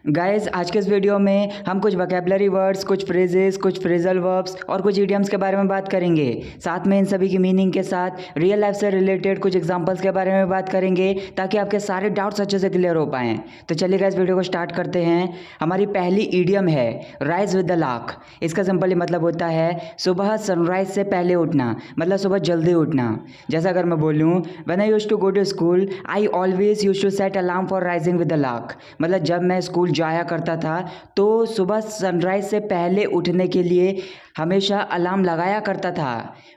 Guys आज के इस वीडियो में हम कुछ वोकैबुलरी वर्ड्स, कुछ फ्रेजेस, कुछ फ्रेजल वर्ब्स और कुछ इडियम्स के बारे में बात करेंगे। साथ में इन सभी की मीनिंग के साथ रियल लाइफ से रिलेटेड कुछ एग्जांपल्स के बारे में बात करेंगे ताकि आपके सारे डाउट्स अच्छे से क्लियर हो पाएँ। तो चलिए गाइस वीडियो को स्टार्ट करते हैं। हमारी पहली इडियम है राइज विद द लार्क। इसका सिंपली मतलब होता है सुबह सनराइज से पहले उठना, मतलब सुबह जल्दी उठना। जैसा अगर मैं बोलूँ when I used to go to school I always used to set alarm for rising with the lark. मतलब जब मैं स्कूल जाया करता था तो सुबह सनराइज से पहले उठने के लिए हमेशा अलार्म लगाया करता था।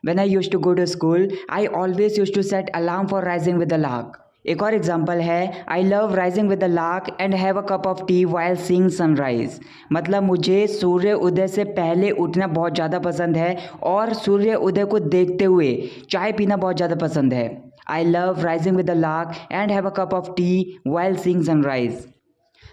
When I used to go to school I always used to set alarm for rising with the lark. एक और एग्जाम्पल है I love rising with the lark and have a cup of tea while seeing sunrise. मतलब मुझे सूर्य उदय से पहले उठना बहुत ज़्यादा पसंद है और सूर्य उदय को देखते हुए चाय पीना बहुत ज़्यादा पसंद है। I love rising with the lark and have a cup of tea while seeing sunrise.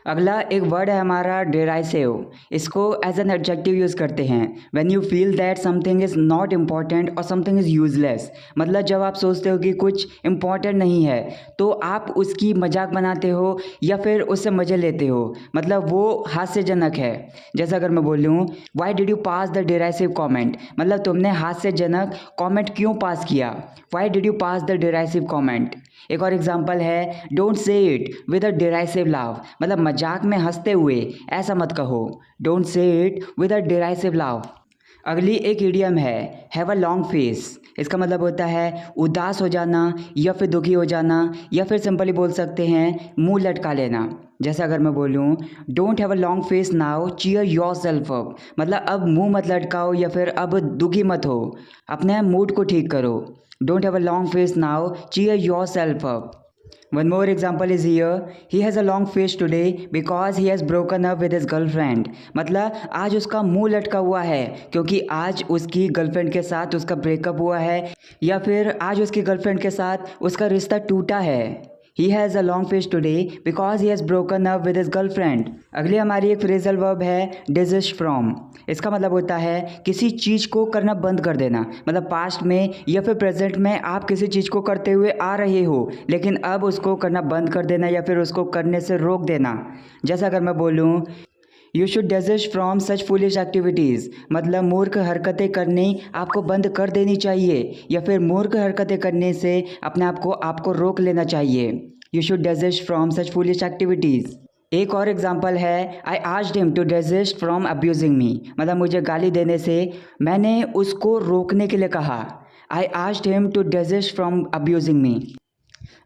अगला एक वर्ड है हमारा डेराइसिव। इसको एज एन एडजेक्टिव यूज़ करते हैं when you feel that something is not important और समथिंग इज़ यूजलेस। मतलब जब आप सोचते हो कि कुछ इम्पॉर्टेंट नहीं है तो आप उसकी मजाक बनाते हो या फिर उससे मज़े लेते हो, मतलब वो हास्यजनक है। जैसा अगर मैं बोलूँ why did you pass the derisive comment, मतलब तुमने हास्यजनक कॉमेंट क्यों पास किया। Why did you pass the derisive comment. एक और एग्जाम्पल है don't say it with a डेराइसिव लाव। मतलब मजाक में हंसते हुए ऐसा मत कहो। Don't say it with a डेराइसिव लाव। अगली एक इडियम है हैव अ लॉन्ग फेस। इसका मतलब होता है उदास हो जाना या फिर दुखी हो जाना या फिर सिंपली बोल सकते हैं मुंह लटका लेना। जैसे अगर मैं बोलूँ don't have a long face now cheer yourself up. मतलब अब मुंह मत लटकाओ या फिर अब दुखी मत हो, अपने मूड को ठीक करो। Don't have a long face now cheer yourself up. One more example is here. He has a long face today because he has broken up with his girlfriend. मतलब आज उसका मुंह लटका हुआ है क्योंकि आज उसकी गर्लफ्रेंड के साथ उसका ब्रेकअप हुआ है या फिर आज उसकी गर्लफ्रेंड के साथ उसका रिश्ता टूटा है। He has a long face today because he has broken up with his girlfriend. अगली हमारी एक फ्रेजल वर्ब है desist from। इसका मतलब होता है किसी चीज़ को करना बंद कर देना। मतलब पास्ट में या फिर प्रेजेंट में आप किसी चीज़ को करते हुए आ रहे हो लेकिन अब उसको करना बंद कर देना या फिर उसको करने से रोक देना। जैसा अगर मैं बोलूँ you should desist from such foolish activities. मतलब मूर्ख हरकतें करनी आपको बंद कर देनी चाहिए या फिर मूर्ख हरकतें करने से अपने आप को आपको रोक लेना चाहिए। You should desist from such foolish activities. एक और एग्जाम्पल है I asked him to desist from abusing me. मतलब मुझे गाली देने से मैंने उसको रोकने के लिए कहा। I asked him to desist from abusing me.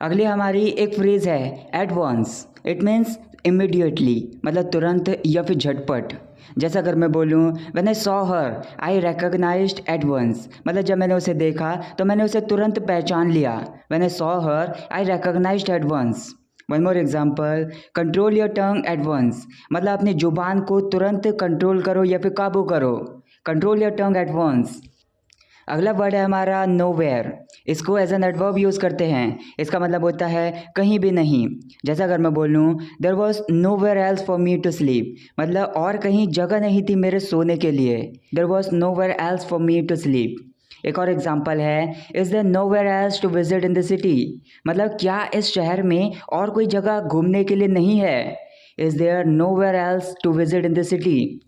अगली हमारी एक फ्रेज है at once. It means immediately, मतलब तुरंत या फिर झटपट। जैसा अगर मैं बोलूँ when I saw her I recognised at once. मतलब जब मैंने उसे देखा तो मैंने उसे तुरंत पहचान लिया। When I saw her I recognised at once. One more example control your tongue at once. मतलब अपनी जुबान को तुरंत कंट्रोल करो या फिर काबू करो। Control your tongue at once. अगला वर्ड है हमारा नोवेयर। इसको एज एन एडवर्ब यूज़ करते हैं। इसका मतलब होता है कहीं भी नहीं। जैसा अगर मैं बोलूँ there was nowhere else for me to sleep. मतलब और कहीं जगह नहीं थी मेरे सोने के लिए। There was nowhere else for me to sleep. एक और एग्जाम्पल है is there nowhere else to visit in the city. मतलब क्या इस शहर में और कोई जगह घूमने के लिए नहीं है। Is there nowhere else to visit in the city.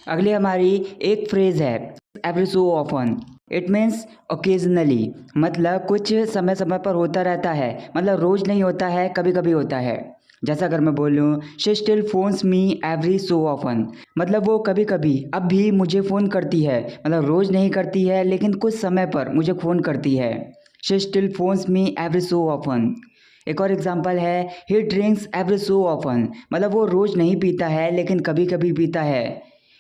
अगली हमारी एक फ्रेज है every so often. It means occasionally. मतलब कुछ समय समय पर होता रहता है, मतलब रोज़ नहीं होता है, कभी कभी होता है। जैसा अगर मैं बोलूँ she still phones me every so often. मतलब वो कभी कभी अब भी मुझे फ़ोन करती है, मतलब रोज़ नहीं करती है लेकिन कुछ समय पर मुझे फ़ोन करती है। She still phones me every so often. एक और एग्जाम्पल है ही ड्रिंक्स एवरी सो ऑफन। मतलब वो रोज़ नहीं पीता है लेकिन कभी कभी पीता है।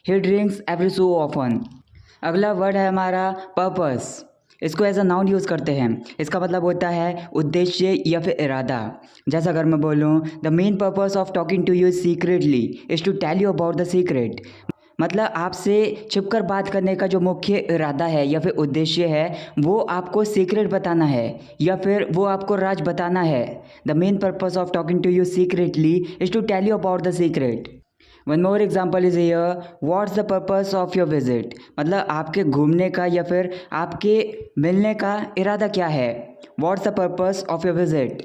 ही ड्रिंक्स एवरी सो ऑफन। अगला वर्ड है हमारा पर्पस। इसको एज अ नाउन यूज़ करते हैं। इसका मतलब होता है उद्देश्य या फिर इरादा। जैसा अगर मैं बोलूँ the main purpose of talking to you secretly is to tell you about the secret. मतलब आपसे छिपकर बात करने का जो मुख्य इरादा है या फिर उद्देश्य है वो आपको सीक्रेट बताना है या फिर वो आपको राज बताना है। The main purpose of talking to you secretly is to tell you about the secret. One more example is here what's the purpose of your visit. मतलब आपके घूमने का या फिर आपके मिलने का इरादा क्या है। What's the purpose of your visit.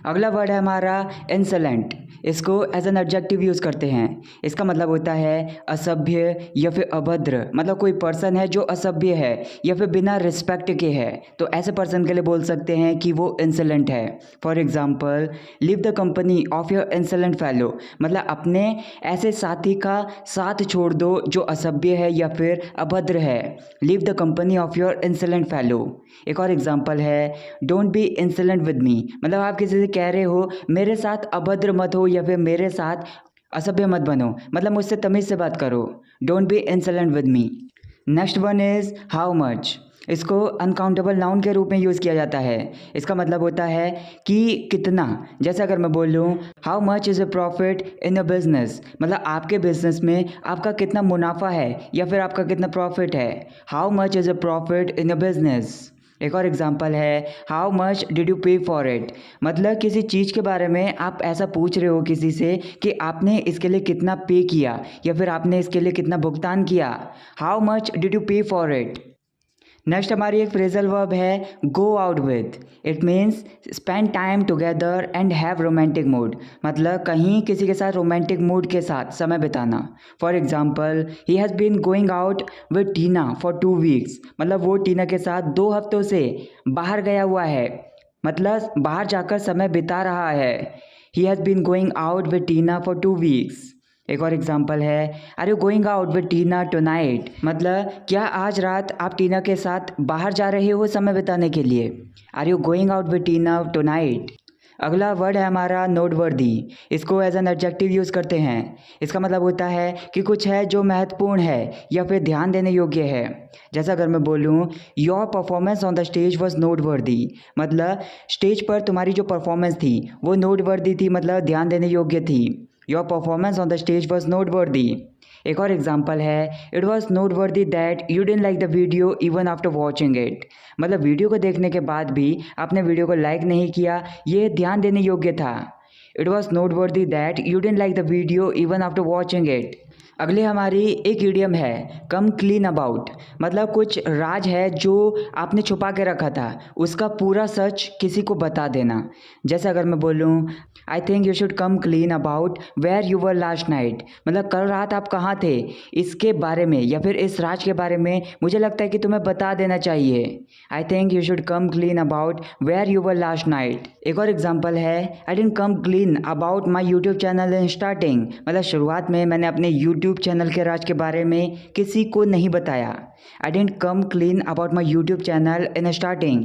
अगला वर्ड है हमारा इंसलेंट। इसको एज एन एडजेक्टिव यूज़ करते हैं। इसका मतलब होता है असभ्य या फिर अभद्र। मतलब कोई पर्सन है जो असभ्य है या फिर बिना रिस्पेक्ट के है, तो ऐसे पर्सन के लिए बोल सकते हैं कि वो इंसोलेंट है। For example, leave the company of your insolent fellow. मतलब अपने ऐसे साथी का साथ छोड़ दो जो असभ्य है या फिर अभद्र है। Leave the company of your insolent fellow. एक और एग्जाम्पल है, don't be insolent with me. मतलब आप किसी से कह रहे हो मेरे साथ अभद्र मत हो या फिर मेरे साथ असभ्य मत बनो, मतलब मुझसे तमीज़ से बात करो। Don't be insolent with me. Next one is how much. इसको अनकाउंटेबल नाउन के रूप में यूज़ किया जाता है। इसका मतलब होता है कि कितना। जैसे अगर मैं बोल लूँ how much is a profit in a business, मतलब आपके बिजनेस में आपका कितना मुनाफा है या फिर आपका कितना प्रॉफिट है। How much is a profit in a business. एक और एग्जांपल है, हाउ मच डिड यू पे फॉर इट। मतलब किसी चीज़ के बारे में आप ऐसा पूछ रहे हो किसी से कि आपने इसके लिए कितना पे किया या फिर आपने इसके लिए कितना भुगतान किया। हाउ मच डिड यू पे फॉर इट। नेक्स्ट हमारी एक फ्रेजल वर्ब है go out with. It means spend time together and have romantic mood. मतलब कहीं किसी के साथ रोमांटिक मूड के साथ समय बिताना। For example, he has been going out with Tina for 2 weeks. मतलब वो टीना के साथ 2 हफ्तों से बाहर गया हुआ है, मतलब बाहर जाकर समय बिता रहा है। He has been going out with Tina for 2 weeks. एक और एग्जाम्पल है, are you going out with Tina tonight. मतलब क्या आज रात आप टीना के साथ बाहर जा रहे हो समय बिताने के लिए। Are you going out with Tina tonight. अगला वर्ड है हमारा नोटवर्दी। इसको एज एन एडजेक्टिव यूज़ करते हैं। इसका मतलब होता है कि कुछ है जो महत्वपूर्ण है या फिर ध्यान देने योग्य है। जैसा अगर मैं बोलूँ your performance on the stage was noteworthy. मतलब स्टेज पर तुम्हारी जो परफॉर्मेंस थी वो नोटवर्दी थी, मतलब ध्यान देने योग्य थी। Your performance on the stage was noteworthy. एक और एग्जाम्पल है, it was noteworthy that you didn't like the video even after watching it. मतलब वीडियो को देखने के बाद भी आपने वीडियो को लाइक नहीं किया, ये ध्यान देने योग्य था। It was noteworthy that you didn't like the video even after watching it. अगली हमारी एक इडियम है कम क्लीन अबाउट। मतलब कुछ राज है जो आपने छुपा के रखा था, उसका पूरा सच किसी को बता देना। जैसे अगर मैं बोलूँ I think you should come clean about where you were last night. मतलब कल रात आप कहाँ थे इसके बारे में या फिर इस राज के बारे में मुझे लगता है कि तुम्हें बता देना चाहिए। I think you should come clean about where you were last night. एक और एग्जाम्पल है, I didn't come clean about my YouTube channel in starting. मतलब शुरुआत में मैंने अपने यूट्यूब चैनल के राज के बारे में किसी को नहीं बताया। आई didn't come clean about my YouTube channel in starting.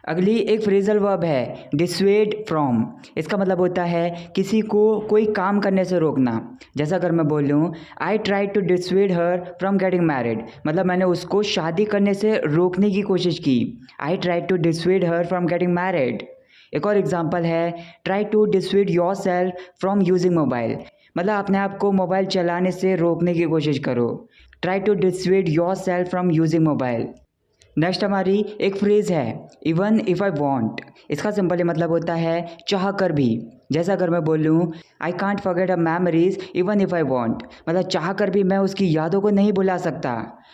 अगली एक फ्रेजल वर्ब है डिस्वेड फ्रॉम। इसका मतलब होता है किसी को कोई काम करने से रोकना। जैसा अगर मैं बोलूँ I try to dissuade her from getting married. मतलब मैंने उसको शादी करने से रोकने की कोशिश की। I try to dissuade her from getting married. एक और एग्जाम्पल है try to dissuade yourself from using mobile. मतलब अपने आप को मोबाइल चलाने से रोकने की कोशिश करो। Try to dissuade yourself from using mobile. Next हमारी एक फ्रेज़ है इवन इफ़ आई वॉन्ट। इसका सिंपली मतलब होता है चाह कर भी। जैसा अगर मैं बोलूँ I can't forget a memories even if I want. मतलब चाह कर भी मैं उसकी यादों को नहीं भुला सकता।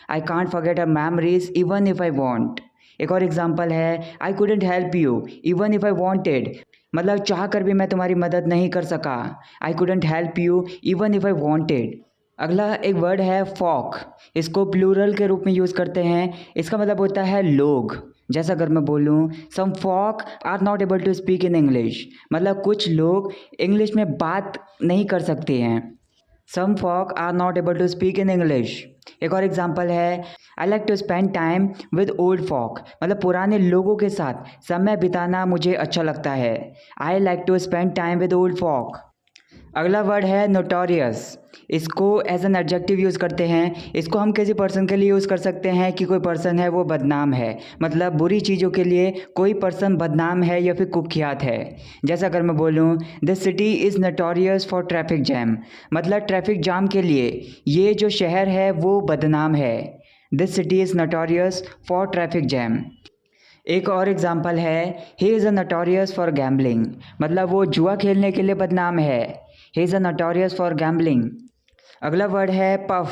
I can't forget a memories even if I want. एक और एग्जाम्पल है I couldn't help you even if I wanted. मतलब चाह कर भी मैं तुम्हारी मदद नहीं कर सका। I couldn't help you even if I wanted. अगला एक वर्ड है फॉक। इसको प्लूरल के रूप में यूज़ करते हैं। इसका मतलब होता है लोग। जैसा अगर मैं बोलूँ some folk are not able to speak in English. मतलब कुछ लोग इंग्लिश में बात नहीं कर सकते हैं। Some folk are not able to speak in English. एक और एग्जाम्पल है I like to spend time with old folk. मतलब पुराने लोगों के साथ समय बिताना मुझे अच्छा लगता है। I like to spend time with old folk. अगला वर्ड है नोटोरियस। इसको एज एन एडजेक्टिव यूज़ करते हैं। इसको हम किसी पर्सन के लिए यूज़ कर सकते हैं कि कोई पर्सन है वो बदनाम है। मतलब बुरी चीज़ों के लिए कोई पर्सन बदनाम है या फिर कुख्यात है। जैसा अगर मैं बोलूँ this city is notorious for traffic jam. मतलब ट्रैफिक जाम के लिए ये जो शहर है वो बदनाम है। This city is notorious for traffic jam. एक और एग्जाम्पल है he is a notorious for gambling. मतलब वो जुआ खेलने के लिए बदनाम है। He is a notorious for gambling. अगला वर्ड है पफ।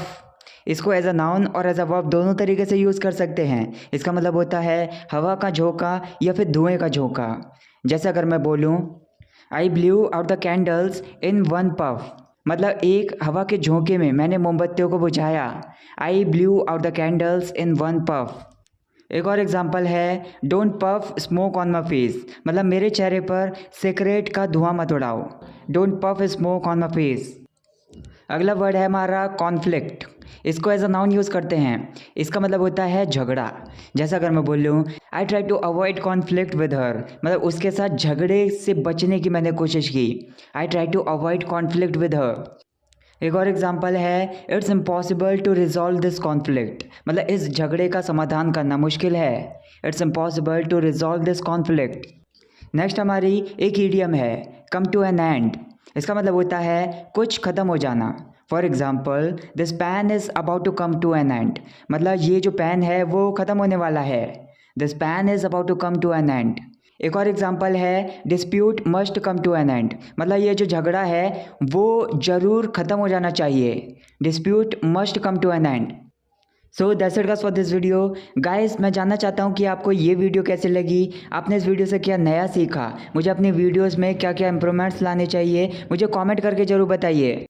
इसको एज अ नाउन और एज अ वर्ब दोनों तरीके से यूज़ कर सकते हैं। इसका मतलब होता है हवा का झोंका या फिर धुएं का झोंका। जैसे अगर मैं बोलूँ I blew out the candles in one puff, मतलब एक हवा के झोंके में मैंने मोमबत्तियों को बुझाया। I blew out the candles in one puff. एक और एग्जांपल है don't puff smoke on my face, मतलब मेरे चेहरे पर सिगरेट का धुआं मत उड़ाओ। Don't puff smoke on my face. अगला वर्ड है हमारा कॉन्फ्लिक्ट। इसको एज अ नाउन यूज़ करते हैं। इसका मतलब होता है झगड़ा। जैसा अगर मैं बोल लूँ I try to avoid conflict with her, मतलब उसके साथ झगड़े से बचने की मैंने कोशिश की। I try to avoid conflict with her. एक और एग्जांपल है it's impossible to resolve this conflict, मतलब इस झगड़े का समाधान करना मुश्किल है। It's impossible to resolve this conflict. Next हमारी एक ईडियम है कम टू एन एंड। इसका मतलब होता है कुछ ख़त्म हो जाना। For example this pen is about to come to an end, मतलब ये जो पैन है वो ख़त्म होने वाला है। This pen is about to come to an end. एक और एग्जांपल है dispute must come to an end, मतलब ये जो झगड़ा है वो ज़रूर ख़त्म हो जाना चाहिए। Dispute must come to an end. So that's it guys for this video. Guys मैं जानना चाहता हूँ कि आपको ये वीडियो कैसे लगी, आपने इस वीडियो से क्या नया सीखा, मुझे अपनी वीडियोस में क्या क्या इंप्रूवमेंट्स लाने चाहिए, मुझे कमेंट करके ज़रूर बताइए।